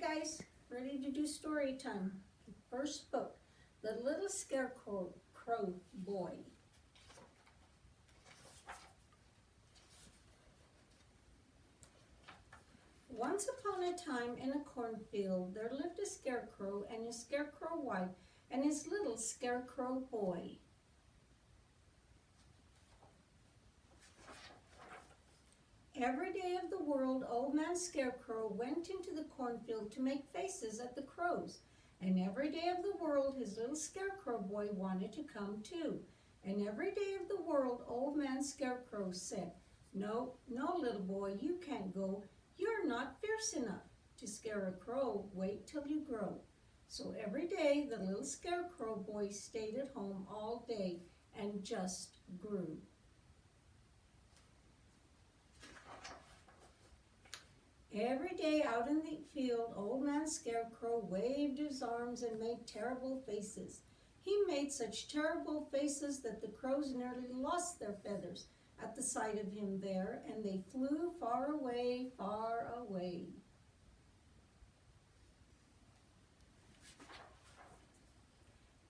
Hi guys, ready to do story time. First book, The Little Scarecrow Boy. Once upon a time in a cornfield there lived a scarecrow and his scarecrow wife and his little scarecrow boy. Every day of the world, Old Man Scarecrow went into the cornfield to make faces at the crows. And every day of the world, his little scarecrow boy wanted to come too. And every day of the world, Old Man Scarecrow said, "No, no, little boy, you can't go. You're not fierce enough to scare a crow. Wait till you grow." So every day, the little scarecrow boy stayed at home all day and just grew. Every day out in the field, Old Man Scarecrow waved his arms and made terrible faces. He made such terrible faces that the crows nearly lost their feathers at the sight of him there, and they flew far away, far away.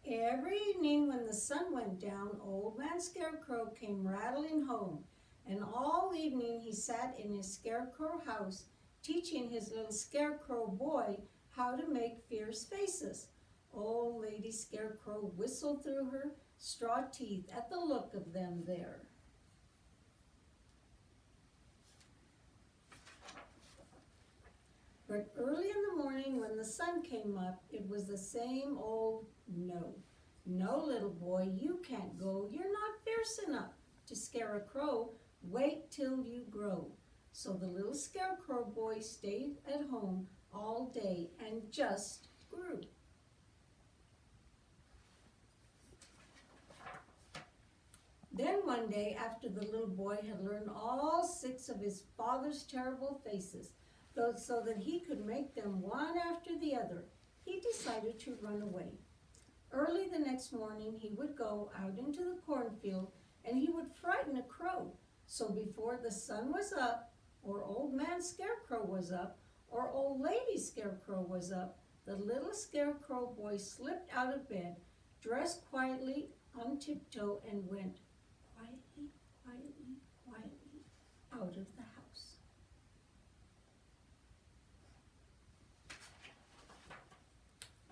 Every evening when the sun went down, Old Man Scarecrow came rattling home, and all evening he sat in his scarecrow house teaching his little scarecrow boy how to make fierce faces. Old Lady Scarecrow whistled through her straw teeth at the look of them there. But early in the morning when the sun came up, it was the same old no. "No, little boy, you can't go. You're not fierce enough to scare a crow. Wait till you grow." So the little scarecrow boy stayed at home all day and just grew. Then one day, after the little boy had learned all 6 of his father's terrible faces, so that he could make them one after the other, he decided to run away. Early the next morning, he would go out into the cornfield and he would frighten a crow. So before the sun was up, or Old Man Scarecrow was up, or Old Lady Scarecrow was up, the little scarecrow boy slipped out of bed, dressed quietly on tiptoe, and went quietly, quietly, quietly out of the house.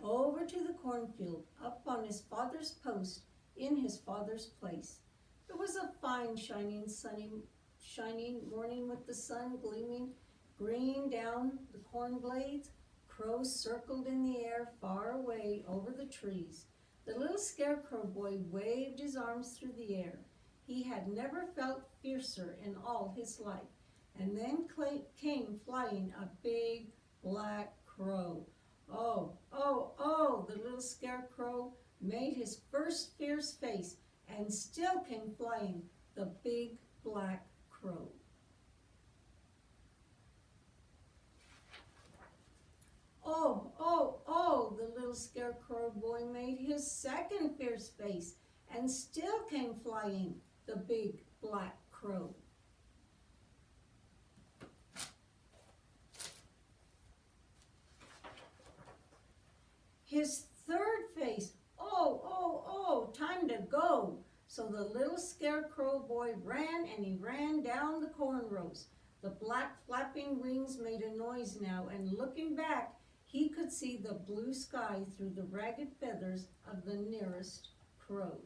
Over to the cornfield, up on his father's post, in his father's place. It was a fine, shining morning with the sun gleaming green down the corn blades. Crows circled in the air far away over the trees. The little scarecrow boy waved his arms through the air. He had never felt fiercer in all his life. And then came flying a big black crow. Oh, oh, oh, the little scarecrow made his first fierce face, and still came flying the big black crow. Oh, oh, oh, the little scarecrow boy made his second fierce face, and still came flying the big black crow. His third face, oh, oh, oh, time to go. So the little scarecrow boy ran and he ran down the corn rows. The black flapping wings made a noise now, and looking back, he could see the blue sky through the ragged feathers of the nearest crow.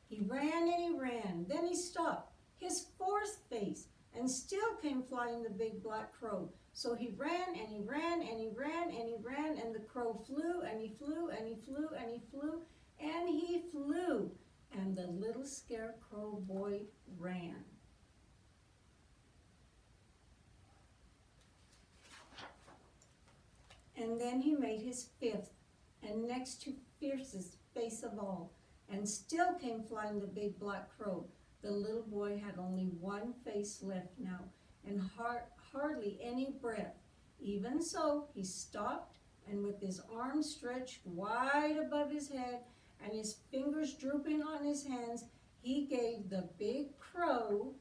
He ran and he ran, then he stopped. His fourth face, and still came flying the big black crow. So he ran and he ran and he ran and he ran, and the crow flew and he flew and he flew and he flew and he flew, and the little scarecrow boy ran. And then he made his fifth and next to fiercest face of all, and still came flying the big black crow. The little boy had only one face left now, and hardly any breath. Even so, he stopped, and with his arms stretched wide above his head and his fingers drooping on his hands, he gave the big crow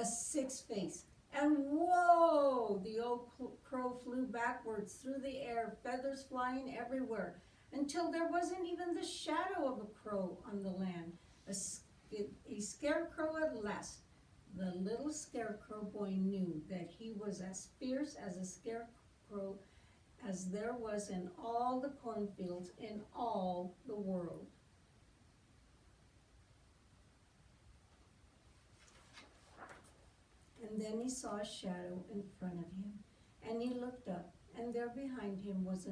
the sixth face. And whoa, the old crow flew backwards through the air, feathers flying everywhere, until there wasn't even the shadow of a crow on the land. A scarecrow at last. The little scarecrow boy knew that he was as fierce as a scarecrow as there was in all the cornfields in all the world. And then he saw a shadow in front of him, and he looked up, and there behind him was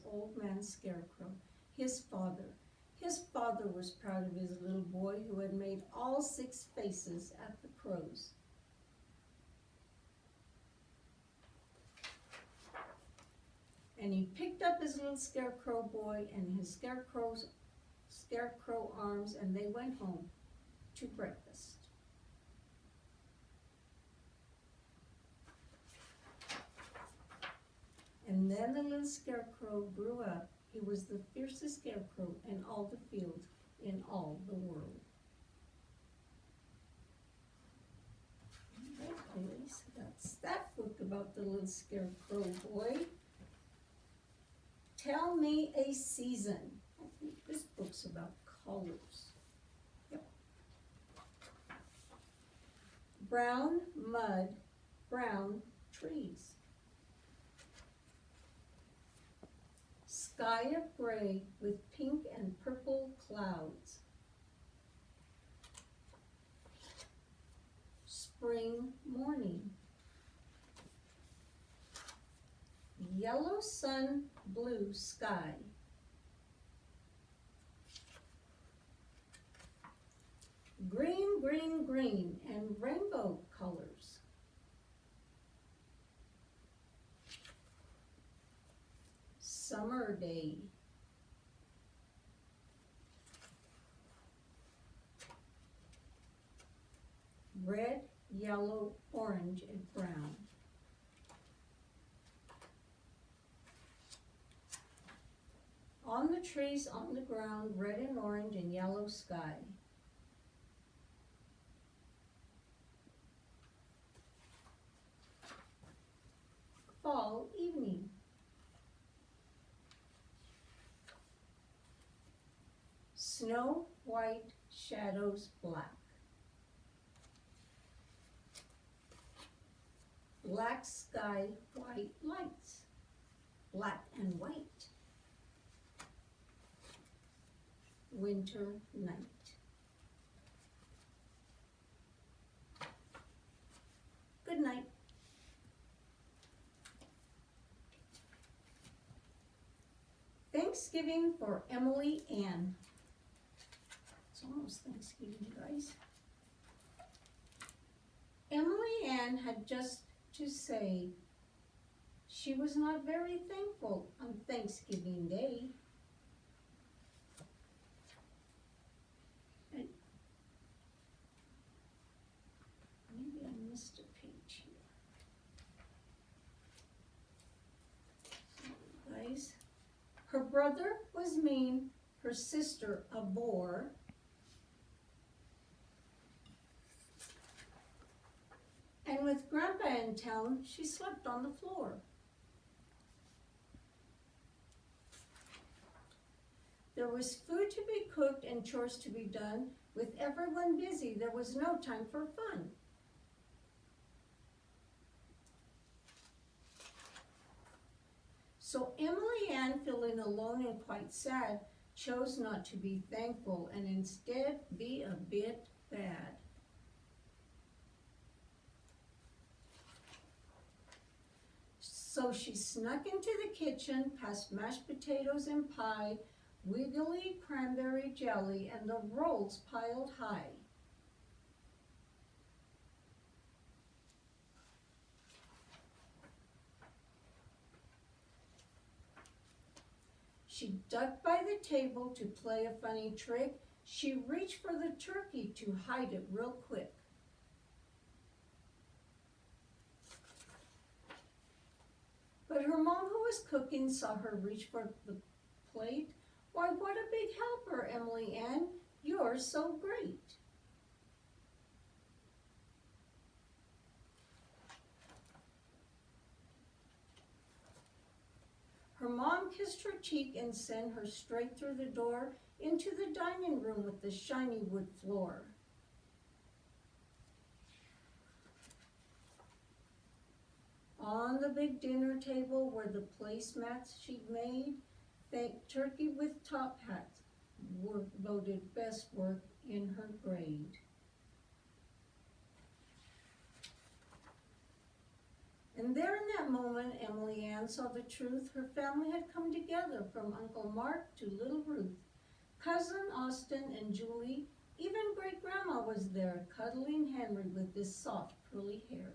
Old Man Scarecrow, his father. His father was proud of his little boy who had made all six faces at the crows. And he picked up his little scarecrow boy and his scarecrow arms, and they went home to breakfast. And then the little scarecrow grew up. He was the fiercest scarecrow in all the fields, in all the world. All right, ladies, that's that book about the little scarecrow boy. Tell me a season. I think this book's about colors. Yep. Brown mud, brown trees. Sky of gray with pink and purple clouds. Spring morning. Yellow sun, blue sky. Green, green, green, and rainbow colors. Summer day. Red, yellow, orange, and brown. On the trees, on the ground, red and orange and yellow sky. Fall evening. Snow white, shadows black. Black sky, white lights. Black and white. Winter night. Good night. Thanksgiving for Emily Ann. It's almost Thanksgiving, guys. Emily Ann had just to say she was not very thankful on Thanksgiving Day. And maybe I missed a page here. Guys, her brother was mean, her sister a bore. And with Grandpa in town, she slept on the floor. There was food to be cooked and chores to be done. With everyone busy, there was no time for fun. So Emily Ann, feeling alone and quite sad, chose not to be thankful and instead be a bit bad. So she snuck into the kitchen, past mashed potatoes and pie, wiggly cranberry jelly, and the rolls piled high. She ducked by the table to play a funny trick. She reached for the turkey to hide it real quick. But her mom, who was cooking, saw her reach for the plate. Why, what a big helper, Emily Ann. You're so great. kissed her cheek and sent her straight through the door into the dining room with the shiny wood floor. On the big dinner table were the placemats she'd made. Turkey with top hat were voted best work in her grade. And there in that moment, Emily Ann saw the truth. Her family had come together, from Uncle Mark to little Ruth, cousin Austin and Julie. Even great-grandma was there, cuddling Henry with his soft curly hair.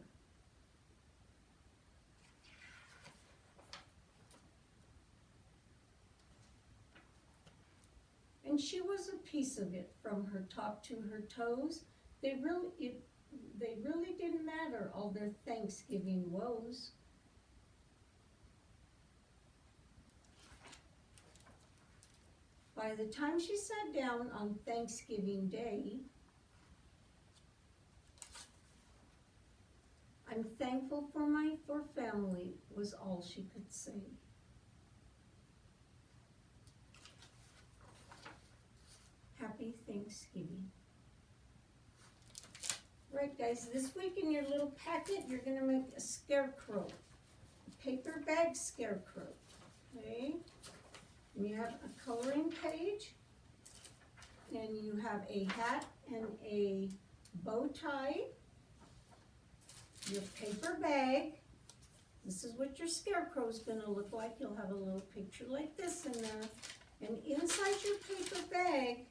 And she was a piece of it, from her top to her toes. They really didn't matter, all their Thanksgiving woes. By the time she sat down on Thanksgiving Day, I'm thankful for my family, was all she could say. Happy Thanksgiving. Right, guys, this week in your little packet, you're going to make a scarecrow, a paper bag scarecrow, okay? And you have a coloring page, and you have a hat and a bow tie, your paper bag. This is what your scarecrow is going to look like. You'll have a little picture like this in there. And inside your paper bag,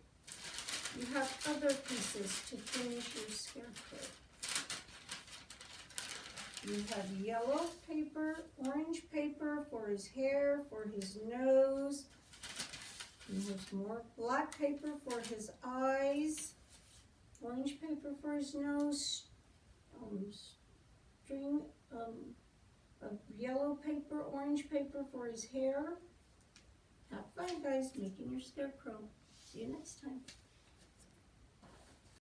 you have other pieces to finish your scarecrow. You have yellow paper, orange paper for his hair, for his nose. And there's more black paper for his eyes, orange paper for his nose, string of yellow paper, orange paper for his hair. Have fun, guys, making your scarecrow. See you next time.